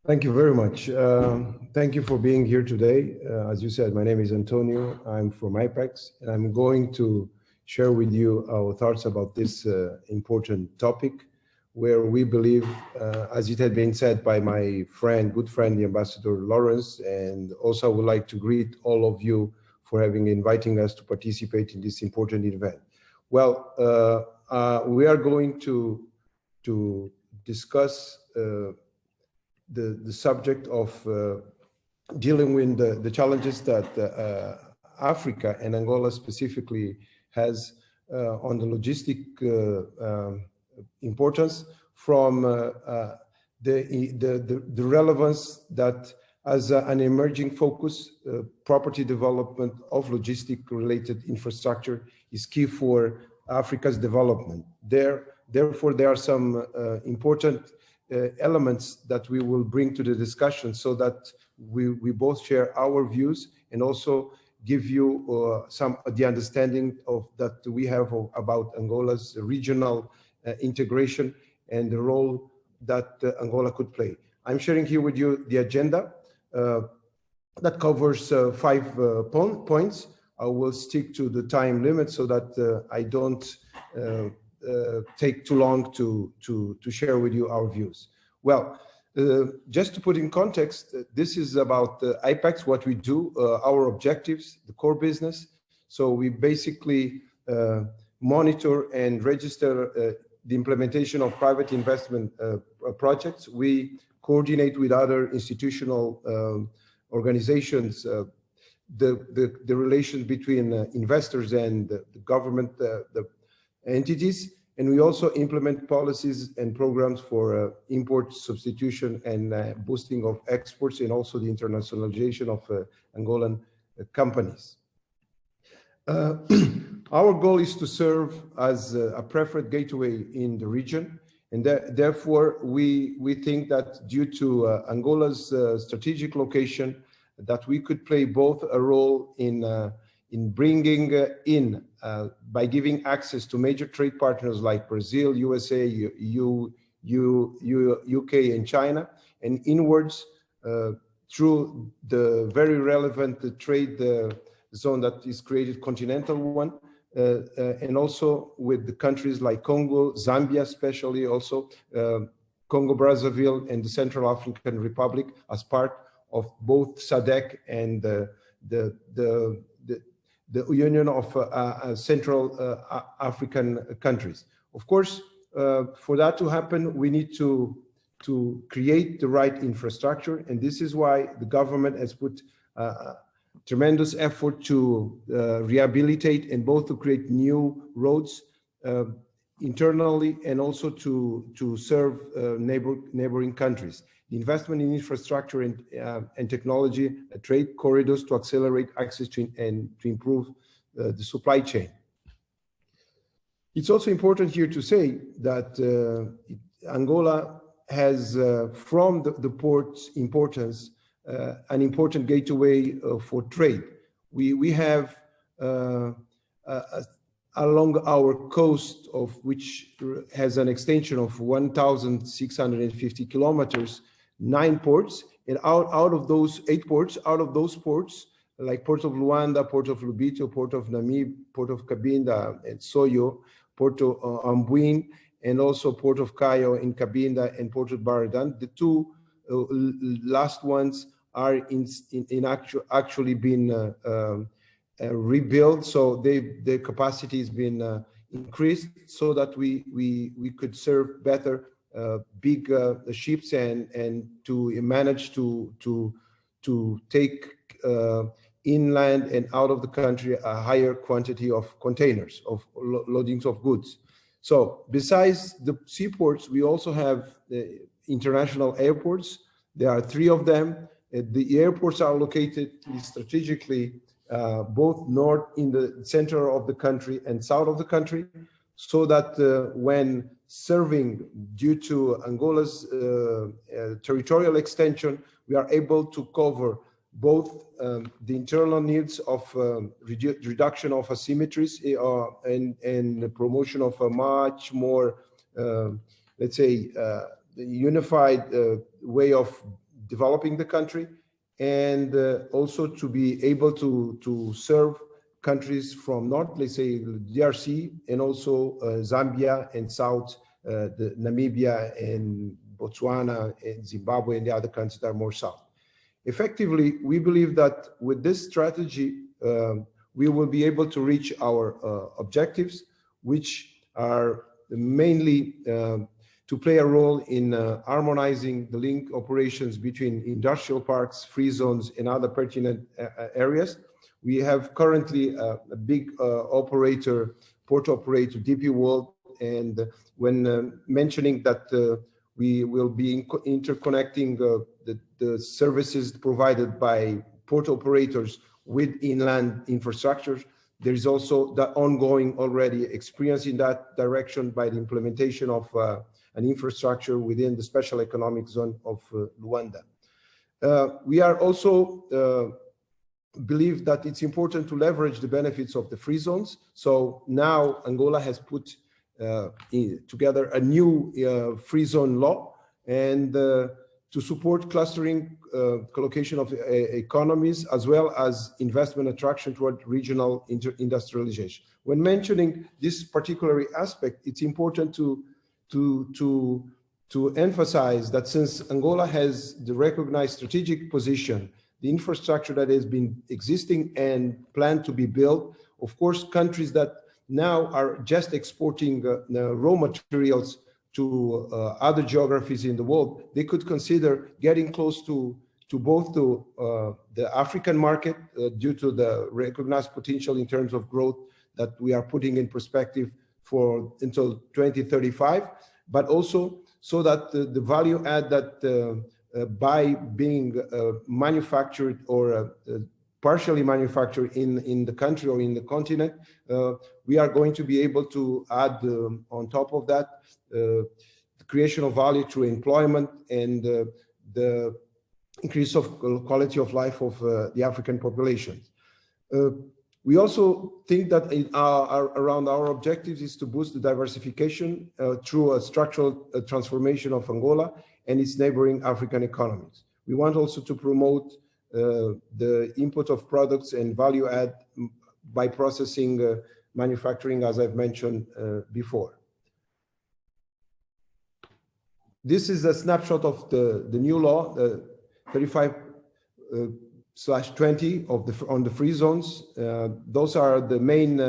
Thank you very much. Thank you for being here today. As you said, my name is António. I'm from AIPEX, and I'm going to share with you our thoughts about this important topic, where we believe, as it had been said by my friend, good friend, the Ambassador Lawrence, and also I would like to greet all of you for inviting us to participate in this important event. Well, we are going to discuss the subject of dealing with the challenges that Africa and Angola specifically has on the logistic importance from the relevance that as an emerging focus, property development of logistic related infrastructure is key for Africa's development. Therefore, there are some important elements that we will bring to the discussion so that we both share our views and also give you the understanding of that we have about Angola's regional integration and the role that Angola could play. I'm sharing here with you the agenda that covers 5 points. I will stick to the time limit so that I don't take too long to share with you our views. Well, just to put in context, this is about AIPEX, what we do, our objectives, the core business. So we basically monitor and register the implementation of private investment projects. We coordinate with other institutional organizations the relation between investors and the government the entities, and we also implement policies and programs for import substitution and boosting of exports and also the internationalization of Angolan companies. Our goal is to serve as a preferred gateway in the region, and therefore we think that due to Angola's strategic location, that we could play both a role in bringing in by giving access to major trade partners like Brazil, USA, UK, and China, and inwards through the very relevant trade zone that is created, continental one, and also with the countries like Congo, Zambia, especially also Congo, Brazzaville, and the Central African Republic as part of both SADC and the Union of Central African countries. Of course, for that to happen, we need to create the right infrastructure, and this is why the government has put tremendous effort to rehabilitate and both to create new roads internally and also to serve neighboring countries. The investment in infrastructure and technology, trade corridors to accelerate access to and to improve the supply chain. It's also important here to say that Angola has, from the port's importance, an important gateway for trade. We have along our coast, of which has an extension of 1,650 kilometers, 9 ports, and out of those 8 ports, like Port of Luanda, Port of Lubito, Port of Namib, Port of Cabinda and Soyo, Port of Ambuin, and also Port of Caio in Cabinda and Port of Baradan. The 2 last ones are actually been rebuilt, so their capacity has been increased so that we could serve better big ships and to manage to take inland and out of the country a higher quantity of containers, of loadings of goods. So besides the seaports, we also have international airports. There are 3 of them. The airports are located strategically both north in the center of the country and south of the country, so that when serving due to Angola's territorial extension, we are able to cover both the internal needs of reduction of asymmetries and the promotion of a much more, let's say, unified way of developing the country, and also to be able to serve countries from north, let's say DRC, and also Zambia and south, the Namibia and Botswana and Zimbabwe and the other countries that are more south. Effectively, we believe that with this strategy, we will be able to reach our objectives, which are mainly to play a role in harmonizing the link operations between industrial parks, free zones, and other pertinent areas. We have currently a big operator, port operator, DP World, and when mentioning that we will be interconnecting the services provided by port operators with inland infrastructures, there is also the ongoing already experience in that direction by the implementation of an infrastructure within the special economic zone of Luanda. We are also believe that it's important to leverage the benefits of the free zones. So now Angola has put together a new free zone law, and to support clustering, collocation of economies, as well as investment attraction toward regional industrialization. When mentioning this particular aspect, it's important to emphasize that since Angola has the recognized strategic position, the infrastructure that has been existing and planned to be built, of course, countries that now are just exporting raw materials to other geographies in the world, they could consider getting close to both the African market due to the recognized potential in terms of growth that we are putting in perspective for until 2035, but also so that the value add that by being manufactured or partially manufactured in the country or in the continent, we are going to be able to add on top of that the creation of value through employment and the increase of quality of life of the African population. We also think that around our objectives is to boost the diversification through a structural transformation of Angola and its neighboring African economies. We want also to promote the input of products and value add by processing manufacturing, as I've mentioned before. This is a snapshot of the new law, 35/20 on the free zones. Those are the main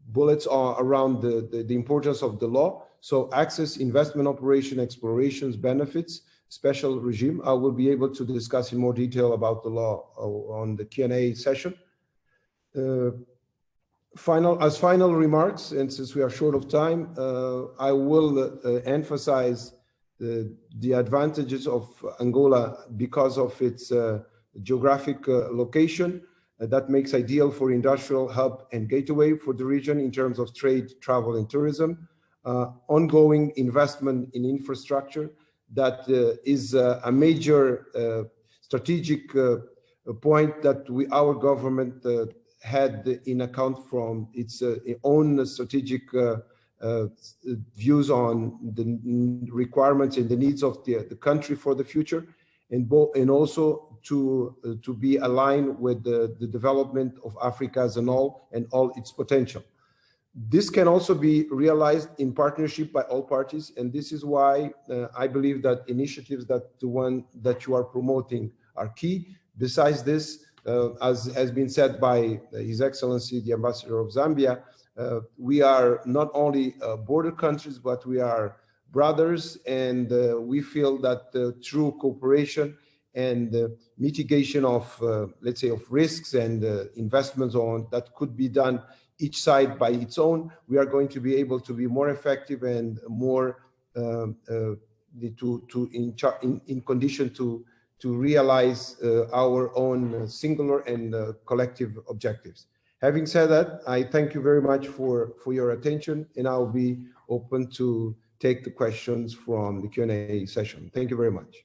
bullets are around the importance of the law. So access, investment, operation, explorations, benefits, special regime. I will be able to discuss in more detail about the law on the Q&A session. Final remarks, and since we are short of time, I will emphasize the advantages of Angola because of its geographic location that makes ideal for industrial hub and gateway for the region in terms of trade, travel, and tourism. Ongoing investment in infrastructure that is a major strategic point that our government had in account from its own strategic views on the requirements and the needs of the country for the future, and also to be aligned with the development of Africa as an whole and all its potential. This can also be realized in partnership by all parties, and this is why I believe that initiatives that the one that you are promoting are key. Besides this, as has been said by His Excellency, the Ambassador of Zambia, we are not only border countries, but we are brothers, and we feel that through cooperation and mitigation of, let's say, of risks and investments on that could be done each side by its own, we are going to be able to be more effective and more in condition to realize our own singular and collective objectives. Having said that, I thank you very much for your attention, and I'll be open to take the questions from the Q&A session. Thank you very much.